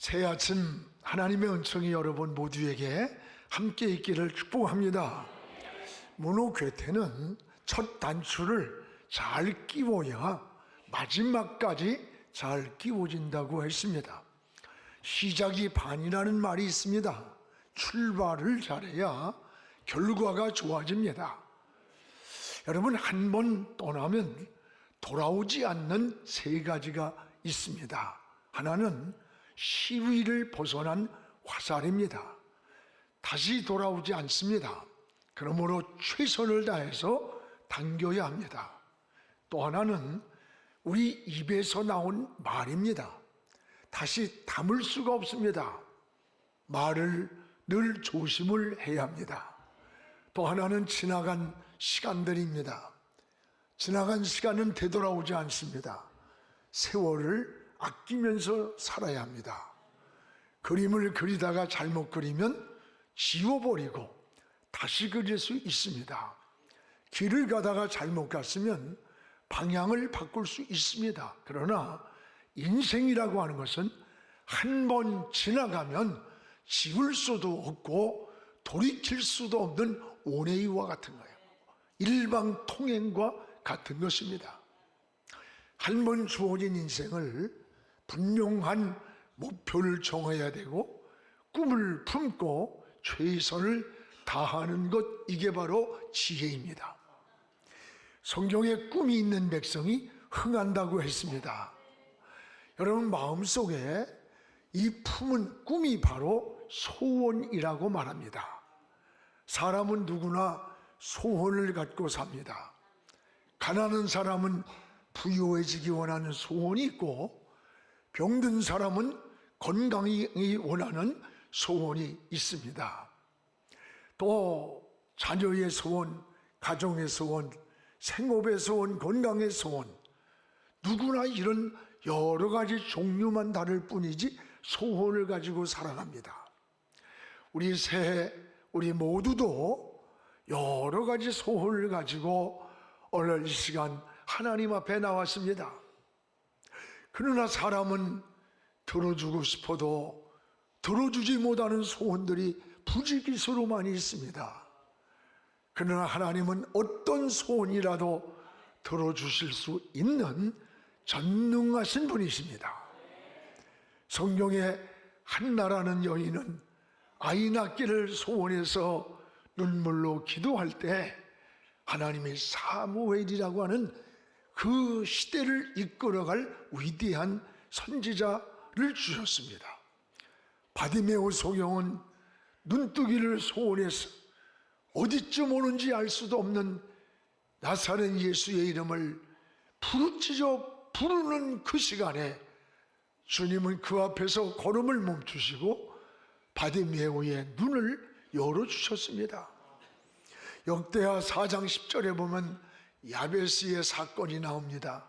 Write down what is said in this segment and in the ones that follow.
새 아침 하나님의 은총이 여러분 모두에게 함께 있기를 축복합니다. 문호괴테는 첫 단추를 잘 끼워야 마지막까지 잘 끼워진다고 했습니다. 시작이 반이라는 말이 있습니다. 출발을 잘해야 결과가 좋아집니다. 여러분, 한 번 떠나면 돌아오지 않는 세 가지가 있습니다. 하나는 시위를 벗어난 화살입니다. 다시 돌아오지 않습니다. 그러므로 최선을 다해서 당겨야 합니다. 또 하나는 우리 입에서 나온 말입니다. 다시 담을 수가 없습니다. 말을 늘 조심을 해야 합니다. 또 하나는 지나간 시간들입니다. 지나간 시간은 되돌아오지 않습니다. 세월을 아끼면서 살아야 합니다. 그림을 그리다가 잘못 그리면 지워버리고 다시 그릴 수 있습니다. 길을 가다가 잘못 갔으면 방향을 바꿀 수 있습니다. 그러나 인생이라고 하는 것은 한 번 지나가면 지울 수도 없고 돌이킬 수도 없는 오네이와 같은 거예요. 일방통행과 같은 것입니다. 한 번 주어진 인생을 분명한 목표를 정해야 되고 꿈을 품고 최선을 다하는 것, 이게 바로 지혜입니다. 성경에 꿈이 있는 백성이 흥한다고 했습니다. 여러분, 마음속에 이 품은 꿈이 바로 소원이라고 말합니다. 사람은 누구나 소원을 갖고 삽니다. 가난한 사람은 부유해지기 원하는 소원이 있고, 병든 사람은 건강이 원하는 소원이 있습니다. 또 자녀의 소원, 가정의 소원, 생업의 소원, 건강의 소원, 누구나 이런 여러 가지 종류만 다를 뿐이지 소원을 가지고 살아갑니다. 우리 새해 우리 모두도 여러 가지 소원을 가지고 오늘 이 시간 하나님 앞에 나왔습니다. 그러나 사람은 들어주고 싶어도 들어주지 못하는 소원들이 부지기수로 많이 있습니다. 그러나 하나님은 어떤 소원이라도 들어주실 수 있는 전능하신 분이십니다. 성경에 한나라는 여인은 아이 낳기를 소원해서 눈물로 기도할 때 하나님이 사무엘이라고 하는 그 시대를 이끌어갈 위대한 선지자를 주셨습니다. 바디메오 소경은 눈뜨기를 소원해서 어디쯤 오는지 알 수도 없는 나사렛 예수의 이름을 부르짖어 부르는 그 시간에 주님은 그 앞에서 걸음을 멈추시고 바디메오의 눈을 열어주셨습니다. 역대하 4장 10절에 보면 야베스의 사건이 나옵니다.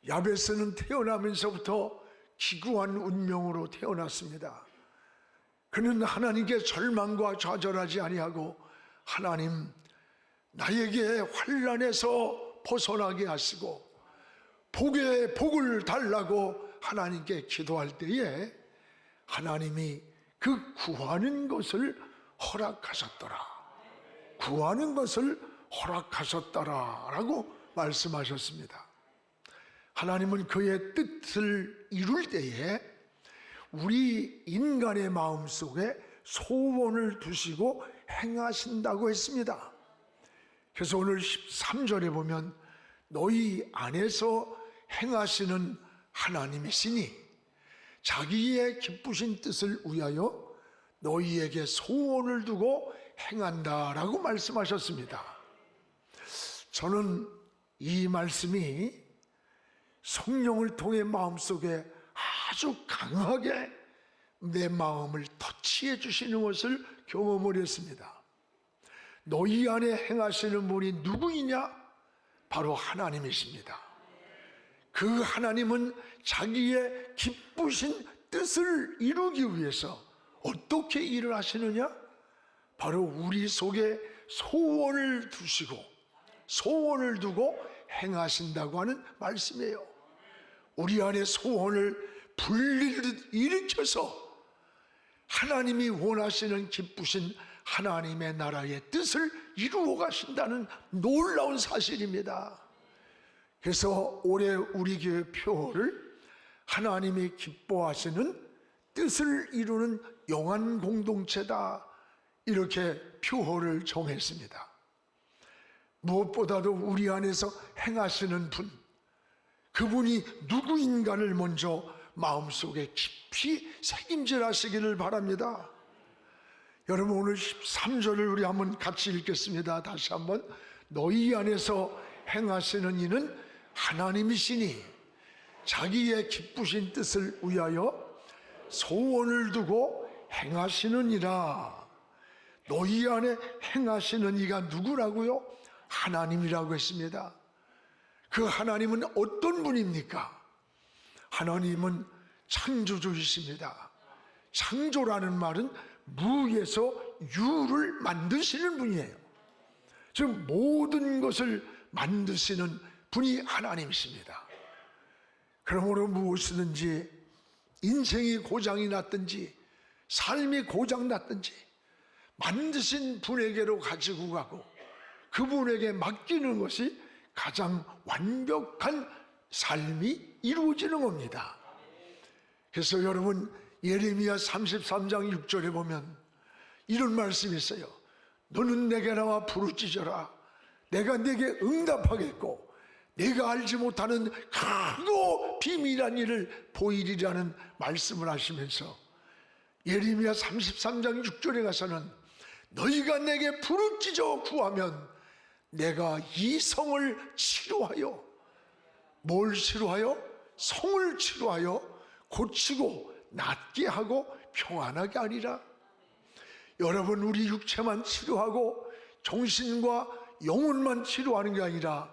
야베스는 태어나면서부터 기구한 운명으로 태어났습니다. 그는 하나님께 절망과 좌절하지 아니하고 하나님, 나에게 환난에서 벗어나게 하시고 복에 복을 달라고 하나님께 기도할 때에 하나님이 그 구하는 것을 허락하셨더라. 구하는 것을 허락하셨더라라고 말씀하셨습니다. 하나님은 그의 뜻을 이룰 때에 우리 인간의 마음속에 소원을 두시고 행하신다고 했습니다. 그래서 오늘 13절에 보면 너희 안에서 행하시는 하나님이시니 자기의 기쁘신 뜻을 위하여 너희에게 소원을 두고 행한다라고 말씀하셨습니다. 저는 이 말씀이 성령을 통해 마음속에 아주 강하게 내 마음을 터치해 주시는 것을 경험을 했습니다. 너희 안에 행하시는 분이 누구이냐? 바로 하나님이십니다. 그 하나님은 자기의 기쁘신 뜻을 이루기 위해서 어떻게 일을 하시느냐? 바로 우리 속에 소원을 두시고 소원을 두고 행하신다고 하는 말씀이에요. 우리 안에 소원을 불리듯 일으켜서 하나님이 원하시는 기쁘신 하나님의 나라의 뜻을 이루어 가신다는 놀라운 사실입니다. 그래서 올해 우리 교회 표어를 하나님이 기뻐하시는 뜻을 이루는 영한 공동체다, 이렇게 표어를 정했습니다. 무엇보다도 우리 안에서 행하시는 분, 그분이 누구인가를 먼저 마음속에 깊이 새김질하시기를 바랍니다. 여러분, 오늘 13절을 우리 한번 같이 읽겠습니다. 다시 한번. 너희 안에서 행하시는 이는 하나님이시니 자기의 기쁘신 뜻을 위하여 소원을 두고 행하시느니라. 너희 안에 행하시는 이가 누구라고요? 하나님이라고 했습니다. 그 하나님은 어떤 분입니까? 하나님은 창조주이십니다. 창조라는 말은 무에서 유를 만드시는 분이에요. 즉 모든 것을 만드시는 분이 하나님이십니다. 그러므로 무엇이든지 인생이 고장이 났든지 삶이 고장 났든지 만드신 분에게로 가지고 가고 그분에게 맡기는 것이 가장 완벽한 삶이 이루어지는 겁니다. 그래서 여러분, 예레미야 33장 6절에 보면 이런 말씀이 있어요. 너는 내게 나와 부르짖어라. 내가 내게 응답하겠고 내가 알지 못하는 크고 비밀한 일을 보이리라는 말씀을 하시면서 예레미야 33장 6절에 가서는 너희가 내게 부르짖어 구하면 내가 이 성을 치료하여, 뭘 치료하여? 성을 치료하여 고치고 낫게 하고 평안하게 하리라. 여러분, 우리 육체만 치료하고 정신과 영혼만 치료하는 게 아니라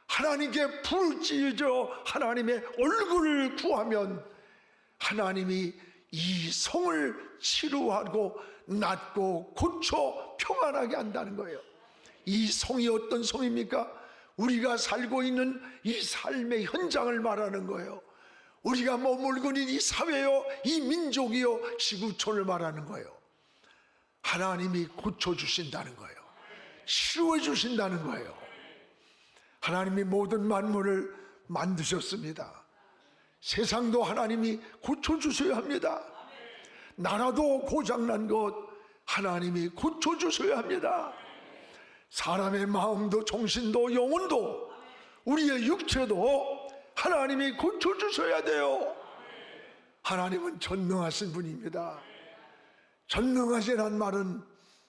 하나님께 부르짖어 하나님의 얼굴을 구하면 하나님이 이 성을 치료하고 낫고 고쳐 평안하게 한다는 거예요. 이 성이 어떤 성입니까? 우리가 살고 있는 이 삶의 현장을 말하는 거예요. 우리가 머물고 있는 이 사회요, 이 민족이요, 지구촌을 말하는 거예요. 하나님이 고쳐주신다는 거예요. 치료해 주신다는 거예요. 하나님이 모든 만물을 만드셨습니다. 세상도 하나님이 고쳐주셔야 합니다. 나라도 고장난 것 하나님이 고쳐주셔야 합니다. 사람의 마음도 정신도 영혼도 우리의 육체도 하나님이 고쳐주셔야 돼요. 하나님은 전능하신 분입니다. 전능하시란 말은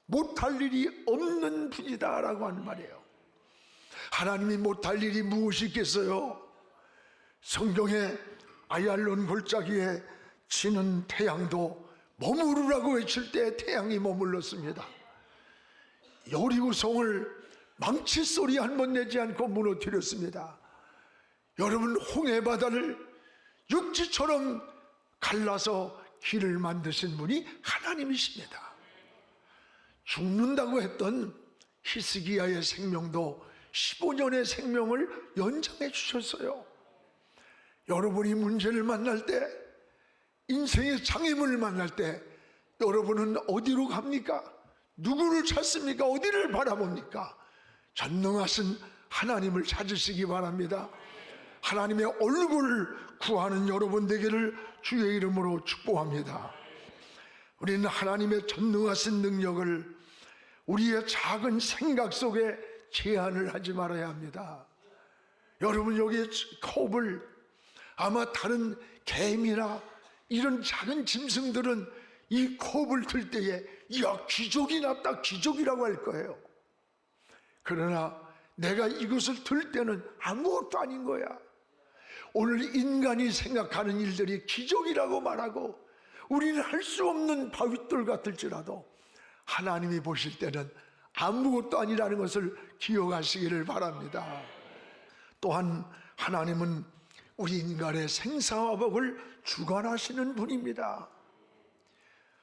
못할 일이 없는 분이다 라고 하는 말이에요. 하나님이 못할 일이 무엇이 있겠어요? 성경에 아얄론 골짜기에 지는 태양도 머무르라고 외칠 때 태양이 머물렀습니다. 여리고 성을 망치 소리 한 번 내지 않고 무너뜨렸습니다. 여러분, 홍해 육지처럼 갈라서 길을 만드신 분이 하나님이십니다. 죽는다고 했던 히스기야의 생명도 15년의 생명을 연장해 주셨어요. 여러분이 문제를 만날 때, 인생의 장애물을 만날 때 여러분은 어디로 갑니까? 누구를 찾습니까? 어디를 바라봅니까? 전능하신 하나님을 찾으시기 바랍니다. 하나님의 얼굴을 구하는 여러분 되기를 주의 이름으로 축복합니다. 우리는 하나님의 전능하신 능력을 우리의 작은 생각 속에 제한을 하지 말아야 합니다. 여러분, 여기 컵을 아마 다른 개미나 이런 작은 짐승들은 이 컵을 들 때에 야, 기적이 났다, 기적이라고 할 거예요. 그러나 내가 이것을 들 때는 아무것도 아닌 거야. 오늘 인간이 생각하는 일들이 기적이라고 말하고 우리는 할 수 없는 바윗돌 같을지라도 하나님이 보실 때는 아무것도 아니라는 것을 기억하시기를 바랍니다. 또한 하나님은 우리 인간의 생사화복을 주관하시는 분입니다.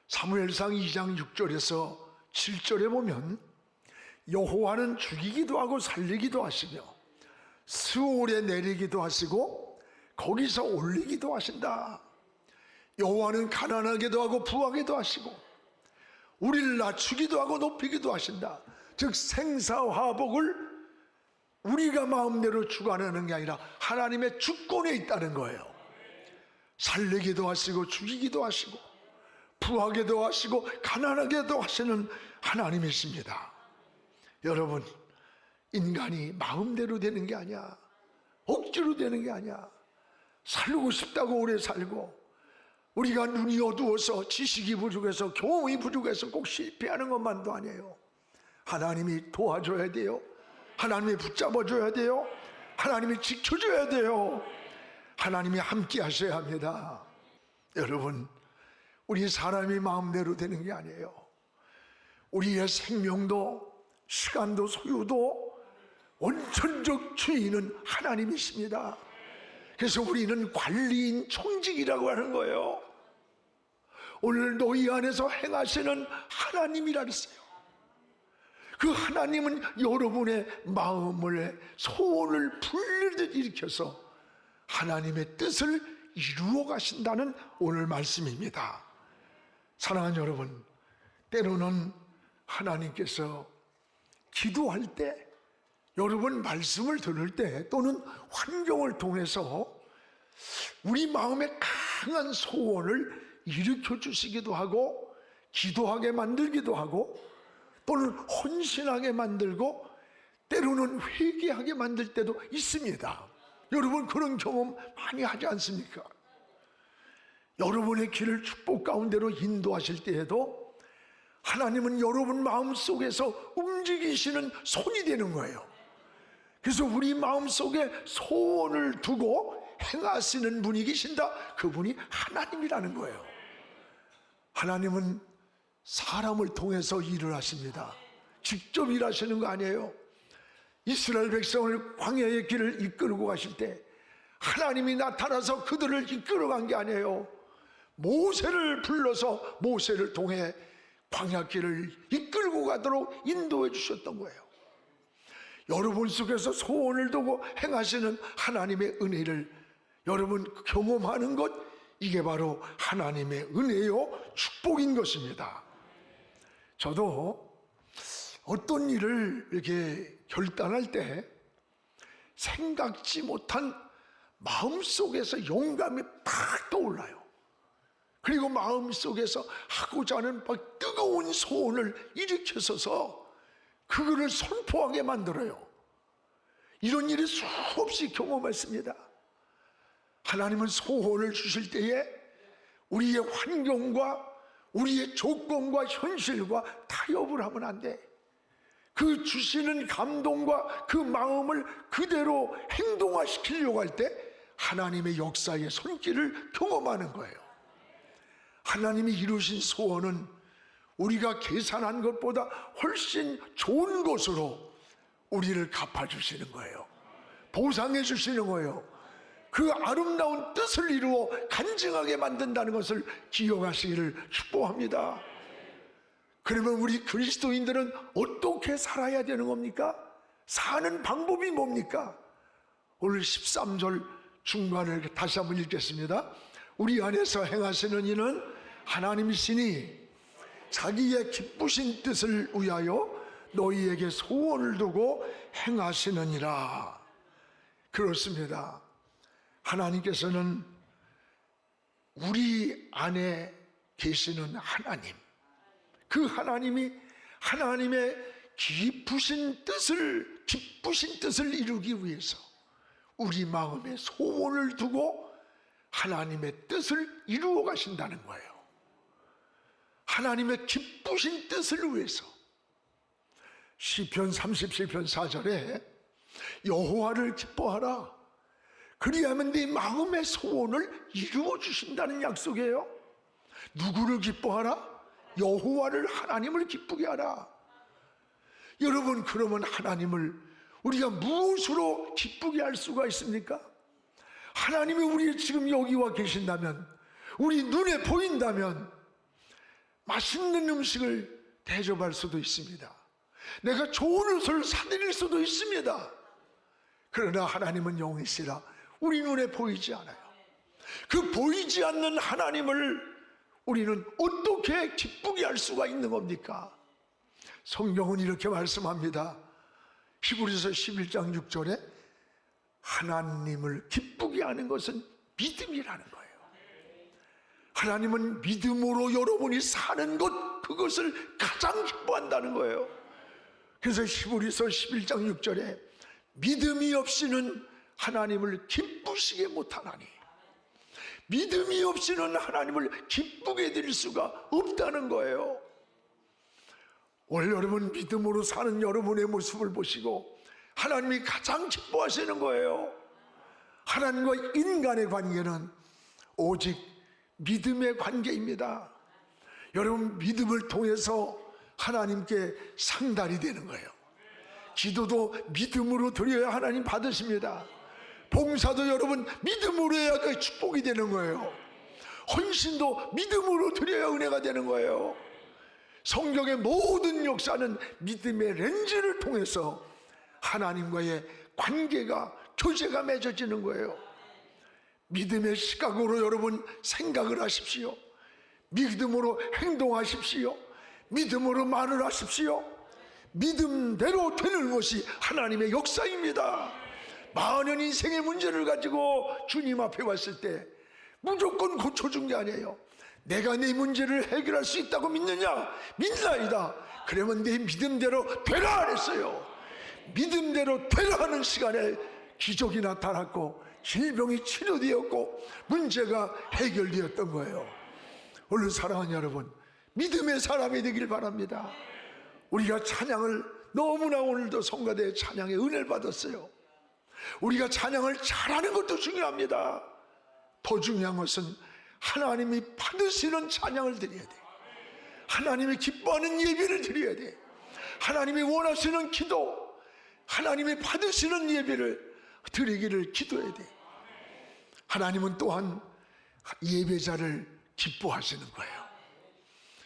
사무엘상 2장 6절에서 7절에 보면 여호와는 죽이기도 하고 살리기도 하시며 스올에 내리기도 하시고 거기서 올리기도 하신다. 여호와는 가난하게도 하고 부하게도 하시고 우리를 낮추기도 하고 높이기도 하신다. 즉 생사화복을 우리가 마음대로 주관하는 게 아니라 하나님의 주권에 있다는 거예요. 살리기도 하시고 죽이기도 하시고 부하게도 하시고 가난하게도 하시는 하나님이십니다. 여러분, 인간이 마음대로 되는 게 아니야. 억지로 되는 게 아니야. 살고 싶다고 오래 살고 우리가 눈이 어두워서 지식이 부족해서 경험이 부족해서 꼭 실패하는 것만도 아니에요. 하나님이 도와줘야 돼요. 하나님이 붙잡아줘야 돼요. 하나님이 지켜줘야 돼요. 하나님이 함께 하셔야 합니다. 여러분, 우리 사람이 마음대로 되는 게 아니에요. 우리의 생명도 시간도 소유도 원천적 주인은 하나님이십니다. 그래서 우리는 관리인 총직이라고 하는 거예요. 오늘 너희 안에서 행하시는 하나님이라 했어요. 그 하나님은 여러분의 마음을 소원을 불리듯 일으켜서 하나님의 뜻을 이루어 가신다는 오늘 말씀입니다. 사랑하는 여러분, 때로는 하나님께서 기도할 때, 여러분 말씀을 들을 때 또는 환경을 통해서 우리 마음에 강한 소원을 일으켜 주시기도 하고 기도하게 만들기도 하고 또는 헌신하게 만들고 때로는 회개하게 만들 때도 있습니다. 여러분 그런 경험 많이 하지 않습니까? 여러분의 길을 축복 가운데로 인도하실 때에도 하나님은 여러분 마음속에서 움직이시는 손이 되는 거예요. 그래서 우리 마음속에 소원을 두고 행하시는 분이 계신다. 그분이 하나님이라는 거예요. 하나님은 사람을 통해서 일을 하십니다. 직접 일하시는 거 아니에요. 이스라엘 백성을 광야의 길을 이끌고 가실 때 하나님이 나타나서 그들을 이끌어간 게 아니에요. 모세를 불러서 모세를 통해 광야길을 이끌고 가도록 인도해 주셨던 거예요. 여러분 속에서 소원을 두고 행하시는 하나님의 은혜를 여러분 경험하는 것, 이게 바로 하나님의 은혜요 축복인 것입니다. 저도 어떤 일을 이렇게 결단할 때 생각지 못한 마음속에서 영감이 팍 떠올라요. 그리고 마음속에서 하고자 하는 막 뜨거운 소원을 일으켜서서 그거를 선포하게 만들어요. 이런 일이 수없이 경험했습니다. 하나님은 소원을 주실 때에 우리의 환경과 우리의 조건과 현실과 타협을 하면 안 돼. 그 주시는 감동과 그 마음을 그대로 행동화시키려고 할 때 하나님의 역사의 손길을 경험하는 거예요. 하나님이 이루신 소원은 우리가 계산한 것보다 훨씬 좋은 것으로 우리를 갚아주시는 거예요. 보상해 주시는 거예요. 그 아름다운 뜻을 이루어 간증하게 만든다는 것을 기억하시기를 축복합니다. 그러면 우리 그리스도인들은 어떻게 살아야 되는 겁니까? 사는 방법이 뭡니까? 오늘 13절 중간을 다시 한번 읽겠습니다. 우리 안에서 행하시는 이는 하나님이시니 자기의 기쁘신 뜻을 위하여 너희에게 소원을 두고 행하시느니라. 그렇습니다. 하나님께서는 우리 안에 계시는 하나님, 그 하나님이 하나님의 기쁘신 뜻을 이루기 위해서 우리 마음에 소원을 두고 하나님의 뜻을 이루어 가신다는 거예요. 하나님의 기쁘신 뜻을 위해서. 시편 37편 4절에 여호와를 기뻐하라, 그리하면 네 마음의 소원을 이루어 주신다는 약속이에요. 누구를 기뻐하라? 여호와를, 하나님을 기쁘게 하라. 여러분, 그러면 하나님을 우리가 무엇으로 기쁘게 할 수가 있습니까? 하나님이 우리 지금 여기 와 계신다면, 우리 눈에 보인다면 맛있는 음식을 대접할 수도 있습니다. 내가 좋은 옷을 사드릴 수도 있습니다. 그러나 하나님은 영이시라 우리 눈에 보이지 않아요. 그 보이지 않는 하나님을 우리는 어떻게 기쁘게 할 수가 있는 겁니까? 성경은 이렇게 말씀합니다. 히브리서 11장 6절에 하나님을 기쁘게 하는 것은 믿음이라는 거예요. 하나님은 믿음으로 여러분이 사는 것, 그것을 가장 기뻐한다는 거예요. 그래서 히브리서 11장 6절에 믿음이 없이는 하나님을 기쁘시게 못하나니, 믿음이 없이는 하나님을 기쁘게 드릴 수가 없다는 거예요. 오늘 여러분 믿음으로 사는 여러분의 모습을 보시고 하나님이 가장 기뻐하시는 거예요. 하나님과 인간의 관계는 오직 믿음의 관계입니다. 여러분 믿음을 통해서 하나님께 상달이 되는 거예요. 기도도 믿음으로 드려야 하나님 받으십니다. 봉사도 여러분 믿음으로 해야 그 축복이 되는 거예요. 헌신도 믿음으로 드려야 은혜가 되는 거예요. 성경의 모든 역사는 믿음의 렌즈를 통해서 하나님과의 관계가, 교제가 맺어지는 거예요. 믿음의 시각으로 여러분 생각을 하십시오. 믿음으로 행동하십시오. 믿음으로 말을 하십시오. 믿음대로 되는 것이 하나님의 역사입니다. 많은 인생의 문제를 가지고 주님 앞에 왔을 때 무조건 고쳐준 게 아니에요. 내가 네 문제를 해결할 수 있다고 믿느냐? 믿나이다. 그러면 네 믿음대로 되라 그랬어요. 믿음대로 되라 하는 시간에 기적이 나타났고 질병이 치료되었고 문제가 해결되었던 거예요. 오늘 사랑하는 여러분, 믿음의 사람이 되길 바랍니다. 우리가 찬양을 너무나 오늘도 성가대의 찬양의 은혜를 받았어요. 우리가 찬양을 잘하는 것도 중요합니다. 더 중요한 것은 하나님이 받으시는 찬양을 드려야 돼. 하나님이 기뻐하는 예배를 드려야 돼. 하나님이 원하시는 기도, 하나님이 받으시는 예배를 드리기를 기도해야 돼. 하나님은 또한 예배자를 기뻐하시는 거예요.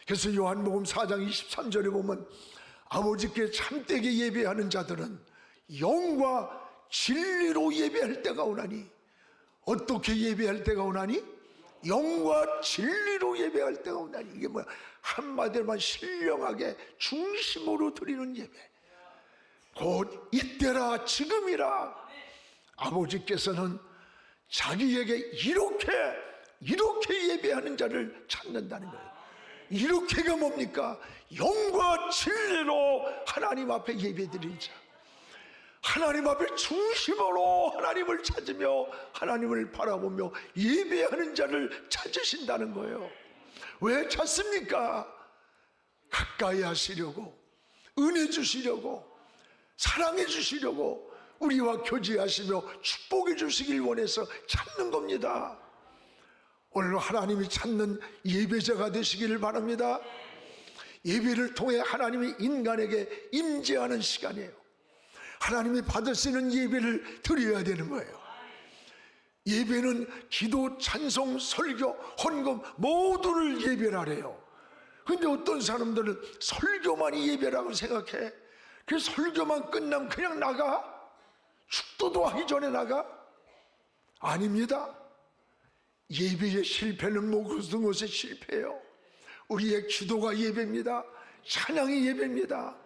그래서 요한복음 4장 23절에 보면 아버지께 참되게 예배하는 자들은 영과 진리로 예배할 때가 오나니, 어떻게 예배할 때가 오나니? 영과 진리로 예배할 때가 오나니. 이게 뭐야? 한마디로만 신령하게 중심으로 드리는 예배. 곧 이때라 지금이라. 아버지께서는 자기에게 이렇게 예배하는 자를 찾는다는 거예요. 이렇게가 뭡니까? 영과 진리로 하나님 앞에 예배드리는 자, 하나님 앞에 중심으로 하나님을 찾으며 하나님을 바라보며 예배하는 자를 찾으신다는 거예요. 왜 찾습니까? 가까이 하시려고, 은혜 주시려고, 사랑해 주시려고, 우리와 교제하시며 축복해 주시길 원해서 찾는 겁니다. 오늘 하나님이 찾는 예배자가 되시기를 바랍니다. 예배를 통해 하나님이 인간에게 임재하는 시간이에요. 하나님이 받으시는 예배를 드려야 되는 거예요. 예배는 기도, 찬송, 설교, 헌금 모두를 예배라래요. 그런데 어떤 사람들은 설교만이 예배라고 생각해. 그래서 설교만 끝나면 그냥 나가? 축도도 하기 전에 나가? 아닙니다. 예배의 실패는 모든 것의 실패예요. 우리의 기도가 예배입니다. 찬양이 예배입니다.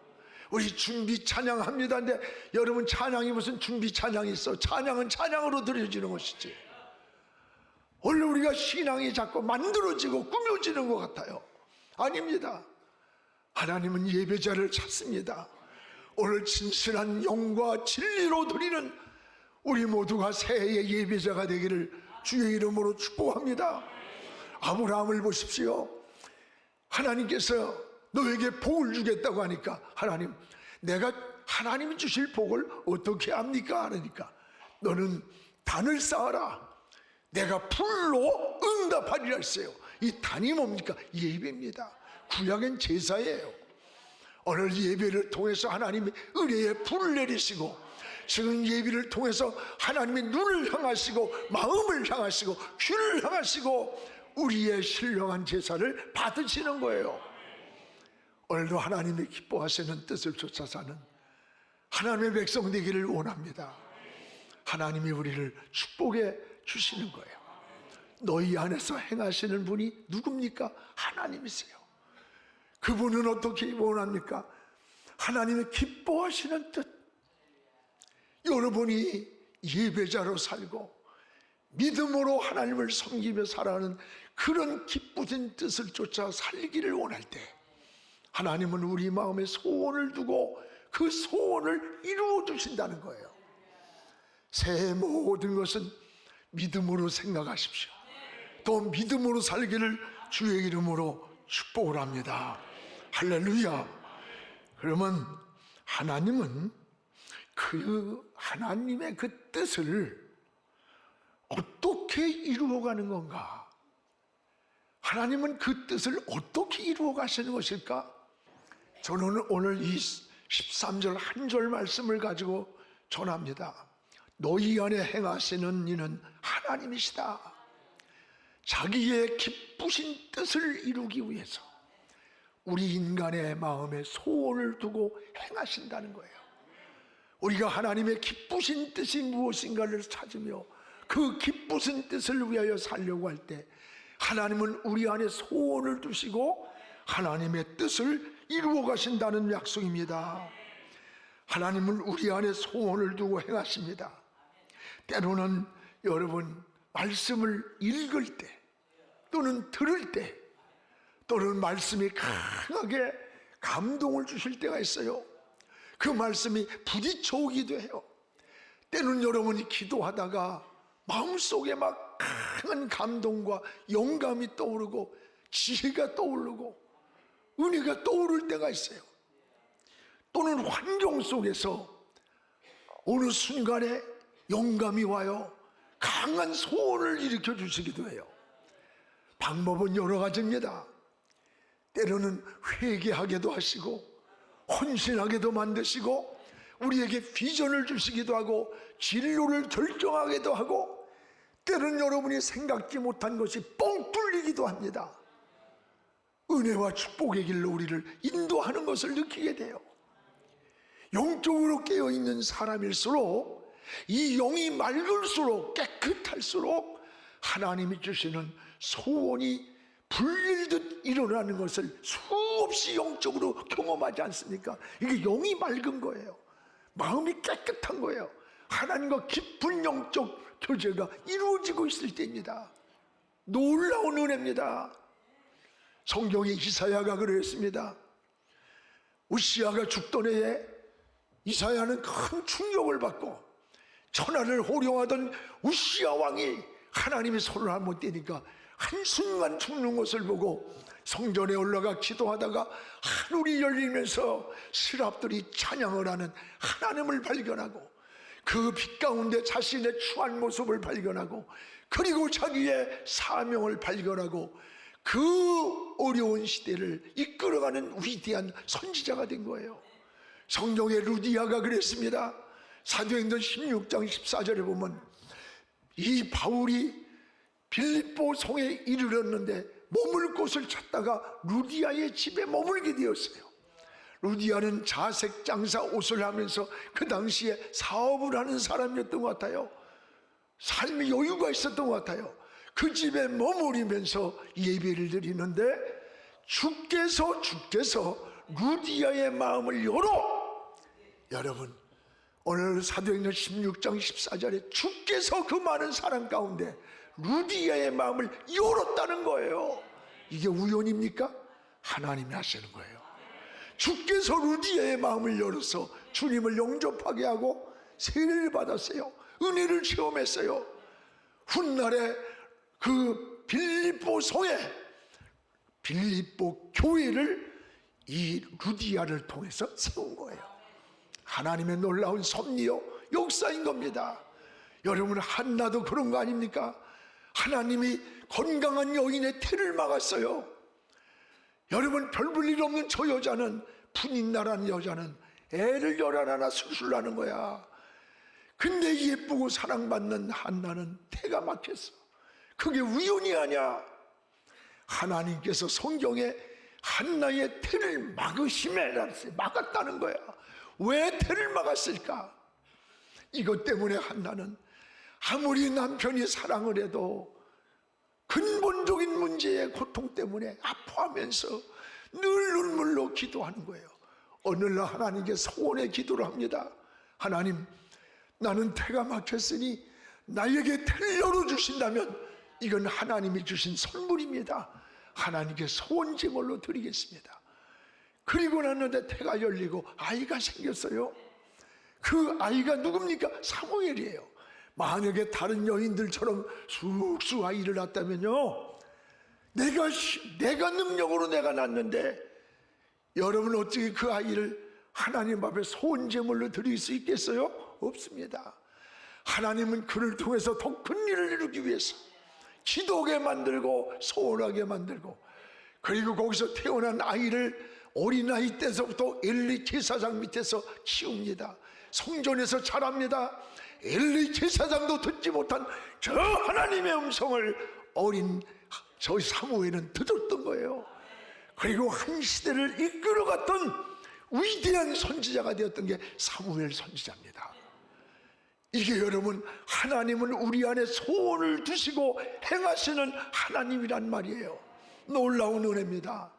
우리 준비 찬양합니다. 근데 여러분, 찬양이 무슨 준비 찬양이 있어? 찬양은 찬양으로 드려지는 것이지. 원래 우리가 신앙이 자꾸 만들어지고 꾸며지는 것 같아요. 아닙니다. 하나님은 예배자를 찾습니다. 오늘 진실한 영과 진리로 드리는 우리 모두가 새해의 예배자가 되기를 주의 이름으로 축복합니다. 아브라함을 보십시오. 하나님께서 너에게 복을 주겠다고 하니까 하나님, 내가 하나님이 주실 복을 어떻게 압니까? 하니까 너는 단을 쌓아라. 내가 불로 응답하리라 했어요. 이 단이 뭡니까? 예배입니다. 구약엔 제사예요. 오늘 예배를 통해서 하나님이 은혜의 불을 내리시고, 지금 예배를 통해서 하나님의 눈을 향하시고 마음을 향하시고 귀를 향하시고 우리의 신령한 제사를 받으시는 거예요. 오늘도 하나님이 기뻐하시는 뜻을 쫓아 사는 하나님의 백성 되기를 원합니다. 하나님이 우리를 축복해 주시는 거예요. 너희 안에서 행하시는 분이 누굽니까? 하나님이세요. 그분은 어떻게 원합니까? 하나님의 기뻐하시는 뜻, 여러분이 예배자로 살고 믿음으로 하나님을 섬기며 살아가는 그런 기쁘신 뜻을 쫓아 살기를 원할 때 하나님은 우리 마음에 소원을 두고 그 소원을 이루어 주신다는 거예요. 새해 모든 것은 믿음으로 생각하십시오. 또 믿음으로 살기를 주의 이름으로 축복을 합니다. 할렐루야. 그러면 하나님은 그 하나님의 그 뜻을 어떻게 이루어가는 건가? 하나님은 그 뜻을 어떻게 이루어 가시는 것일까? 저는 오늘 이 13절 한 절 말씀을 가지고 전합니다. 너희 안에 행하시는 이는 하나님이시다. 자기의 기쁘신 뜻을 이루기 위해서 우리 인간의 마음에 소원을 두고 행하신다는 거예요. 우리가 하나님의 기쁘신 뜻이 무엇인가를 찾으며 그 기쁘신 뜻을 위하여 살려고 할 때 하나님은 우리 안에 소원을 두시고 하나님의 뜻을 이루어 가신다는 약속입니다. 하나님은 우리 안에 소원을 두고 행하십니다. 때로는 여러분 말씀을 읽을 때 또는 들을 때 또는 말씀이 강하게 감동을 주실 때가 있어요. 그 말씀이 부딪혀 오기도 해요. 때로는 여러분이 기도하다가 마음속에 막 강한 감동과 영감이 떠오르고 지혜가 떠오르고 은혜가 떠오를 때가 있어요. 또는 환경 속에서 어느 순간에 영감이 와요. 강한 소원을 일으켜 주시기도 해요. 방법은 여러 가지입니다. 때로는 회개하게도 하시고 헌신하게도 만드시고 우리에게 비전을 주시기도 하고 진로를 결정하기도 하고 때로는 여러분이 생각지 못한 것이 뻥 뚫리기도 합니다. 은혜와 축복의 길로 우리를 인도하는 것을 느끼게 돼요. 영적으로 깨어있는 사람일수록 이 영이 맑을수록 깨끗할수록 하나님이 주시는 소원이 불릴듯 일어나는 것을 수없이 영적으로 경험하지 않습니까? 이게 영이 맑은 거예요. 마음이 깨끗한 거예요. 하나님과 깊은 영적 교제가 이루어지고 있을 때입니다. 놀라운 은혜입니다. 성경의 이사야가 그랬습니다. 우시아가 죽던 해에 이사야는 큰 충격을 받고 천하를 호령하던 우시아 왕이 하나님의 손을 한번 떼니까 한순간 죽는 것을 보고 성전에 올라가 기도하다가 하늘이 열리면서 스랍들이 찬양을 하는 하나님을 발견하고 그 빛 가운데 자신의 추한 모습을 발견하고 그리고 자기의 사명을 발견하고 그 어려운 시대를 이끌어가는 위대한 선지자가 된 거예요. 성경의 루디아가 그랬습니다. 사도행전 16장 14절에 보면 이 바울이 빌립보 성에 이르렀는데 머물 곳을 찾다가 루디아의 집에 머물게 되었어요. 루디아는 자색 장사 옷을 하면서 그 당시에 사업을 하는 사람이었던 것 같아요. 삶의 여유가 있었던 것 같아요. 그 집에 머무르면서 예배를 드리는데 주께서 루디아의 마음을 열어. 여러분 오늘 사도행전 16장 14절에 주께서 그 많은 사람 가운데 루디아의 마음을 열었다는 거예요. 이게 우연입니까? 하나님이 하시는 거예요. 주께서 루디아의 마음을 열어서 주님을 영접하게 하고 세례를 받았어요. 은혜를 체험했어요. 훗날에 그 빌립보 성에 빌립보 교회를 이 루디아를 통해서 세운 거예요. 하나님의 놀라운 섭리요 역사인 겁니다. 여러분 한나도 그런 거 아닙니까? 하나님이 건강한 여인의 태를 막았어요. 여러분 별 볼 일 없는 저 여자는 푸닌나라는 여자는 애를 11하나 수술하는 거야. 근데 예쁘고 사랑받는 한나는 태가 막혔어. 그게 우연이 아니야. 하나님께서 성경에 한나의 태를 막았다는 거야. 왜 태를 막았을까? 이것 때문에 한나는 아무리 남편이 사랑을 해도 근본적인 문제의 고통 때문에 아파하면서 늘 눈물로 기도하는 거예요. 어느 날 하나님께 소원의 기도를 합니다. 하나님, 나는 태가 막혔으니 나에게 태를 열어주신다면 이건 하나님이 주신 선물입니다. 하나님께 소원 제물로 드리겠습니다. 그리고 났는데 태가 열리고 아이가 생겼어요. 그 아이가 누굽니까? 사무엘이에요. 만약에 다른 여인들처럼 쑥쑥 아이를 낳았다면요, 내가 능력으로 내가 낳았는데, 여러분 어떻게 그 아이를 하나님 앞에 소원 제물로 드릴 수 있겠어요? 없습니다. 하나님은 그를 통해서 더 큰 일을 이루기 위해서 기도하게 만들고 소원하게 만들고, 그리고 거기서 태어난 아이를 어린아이 때서부터 엘리 제사장 밑에서 키웁니다. 성전에서 자랍니다. 엘리 제사장도 듣지 못한 저 하나님의 음성을 어린 저 사무엘은 들었던 거예요. 그리고 한 시대를 이끌어갔던 위대한 선지자가 되었던 게 사무엘 선지자입니다. 이게 여러분, 하나님은 우리 안에 소원을 두시고 행하시는 하나님이란 말이에요. 놀라운 은혜입니다.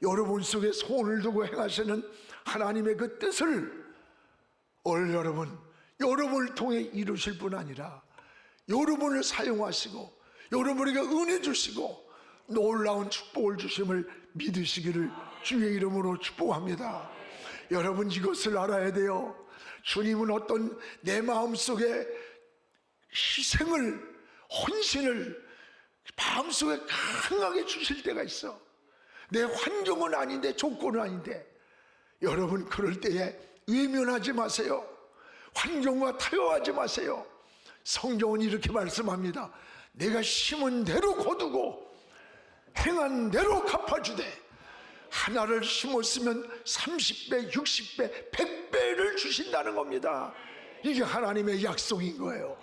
여러분 속에 소원을 두고 행하시는 하나님의 그 뜻을 오늘 여러분을 통해 이루실 뿐 아니라 여러분을 사용하시고 여러분에게 은혜 주시고 놀라운 축복을 주심을 믿으시기를 주의 이름으로 축복합니다. 여러분, 이것을 알아야 돼요. 주님은 어떤 내 마음속에 희생을, 헌신을 마음속에 강하게 주실 때가 있어. 내 환경은 아닌데, 조건은 아닌데, 여러분 그럴 때에 외면하지 마세요. 환경과 타협하지 마세요. 성경은 이렇게 말씀합니다. 내가 심은 대로 거두고 행한 대로 갚아주되, 하나를 심었으면 30배, 60배, 100배를 주신다는 겁니다. 이게 하나님의 약속인 거예요.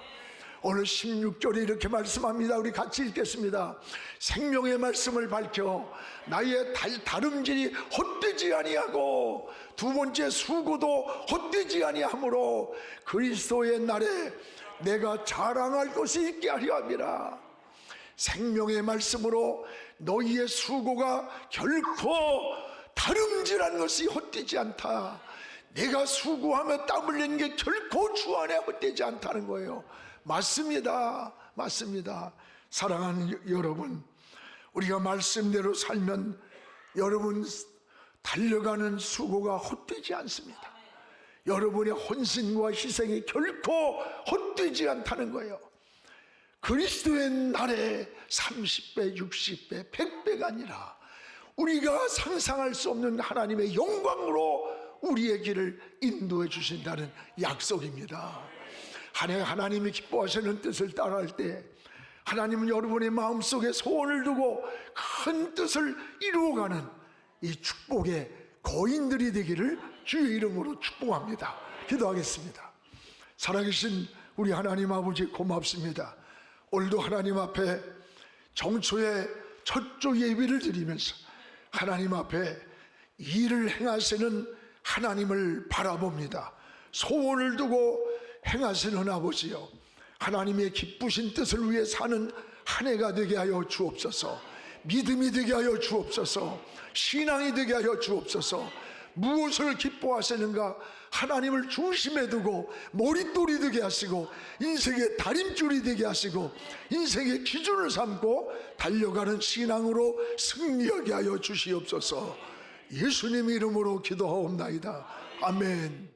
오늘 16절에 이렇게 말씀합니다. 우리 같이 읽겠습니다. 생명의 말씀을 밝혀 나의 다름질이 헛되지 아니하고 두 번째 수고도 헛되지 아니하므로 그리스도의 날에 내가 자랑할 것이 있게 하려 함이라. 생명의 말씀으로 너희의 수고가 결코 다름질한 것이 헛되지 않다. 내가 수고하며 땀 흘리는 게 결코 주 안에 헛되지 않다는 거예요. 맞습니다. 맞습니다. 사랑하는 여러분, 우리가 말씀대로 살면 여러분 달려가는 수고가 헛되지 않습니다. 여러분의 헌신과 희생이 결코 헛되지 않다는 거예요. 그리스도의 날에 30배, 60배, 100배가 아니라 우리가 상상할 수 없는 하나님의 영광으로 우리의 길을 인도해 주신다는 약속입니다. 하나님이 기뻐하시는 뜻을 따라할 때 하나님은 여러분의 마음속에 소원을 두고 큰 뜻을 이루어가는 이 축복의 거인들이 되기를 주의 이름으로 축복합니다. 기도하겠습니다. 살아계신 우리 하나님 아버지, 고맙습니다. 오늘도 하나님 앞에 정초의 첫조 예비를 드리면서 하나님 앞에 일을 행하시는 하나님을 바라봅니다. 소원을 두고 행하시는 아버지여, 하나님의 기쁘신 뜻을 위해 사는 한 해가 되게 하여 주옵소서. 믿음이 되게 하여 주옵소서. 신앙이 되게 하여 주옵소서. 무엇을 기뻐하시는가 하나님을 중심에 두고 머릿돌이 되게 하시고 인생의 다림줄이 되게 하시고 인생의 기준을 삼고 달려가는 신앙으로 승리하게 하여 주시옵소서. 예수님 이름으로 기도하옵나이다. 아멘.